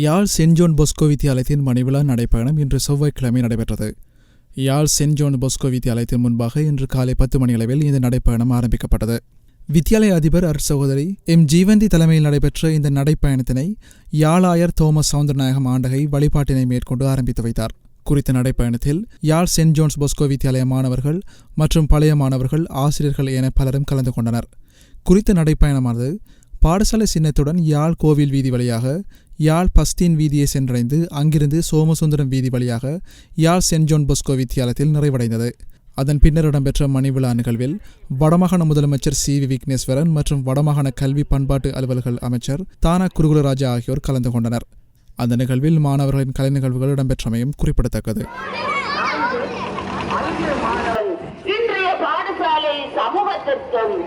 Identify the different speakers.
Speaker 1: யாழ் send John Bosco வித்தியாலயத்தின் மணிவிழா நடைப்பயணம் இன்று செவ்வாய்க்கிழமை நடைபெற்றது. யாழ் சென்ட் ஜோன் பொஸ்கோ வித்தியாலயத்தின் முன்பாக இன்று காலை 10 மணி அளவில் இந்த நடைப்பயணம் ஆரம்பிக்கப்பட்டது. வித்தியாலய அதிபர் அருட்சகோதரி எம் ஜீவந்தி தலைமையில் நடைபெற்ற இந்த நடைப்பயணத்தினை யாழாயர் தோமஸ் சவுந்தரநாயகம் ஆண்டகை வழிபாட்டினை மேற்கொண்டு ஆரம்பித்து வைத்தார். குறித்த நடைப்பயணத்தில் யாழ் சென்ட் ஜோன்ஸ் பொஸ்கோ வித்தியாலய மாணவர்கள் மற்றும் பழைய மாணவர்கள், ஆசிரியர்கள் என பலரும் கலந்து கொண்டனர். குறித்த நடைப்பயணமானது பாடசாலை சின்னத்துடன் யாழ் கோவில் வீதி வழியாக யாழ் பஸ்தீன் வீதியை சென்றடைந்து அங்கிருந்து சோமசுந்தரம் வீதி வழியாக யாழ் சென்ட் ஜோன் பொஸ்கோ வித்தியாலயத்தில் நிறைவடைந்தது. அதன் பின்னர் இடம்பெற்ற மணிவிழா நிகழ்வில் வடமாகாண முதலமைச்சர் சி.வி. விக்னேஸ்வரன் மற்றும் வடமாகாண கல்வி பண்பாட்டு அலுவல்கள் அமைச்சர் தானா குருகுலராஜா ஆகியோர் கலந்து கொண்டனர். அந்த நிகழ்வில் மாணவர்களின் கலை நிகழ்வுகள் இடம்பெற்றமையும் குறிப்பிடத்தக்கது.
Speaker 2: இன்றைய பாடசாலை சமூகத்திற்கும்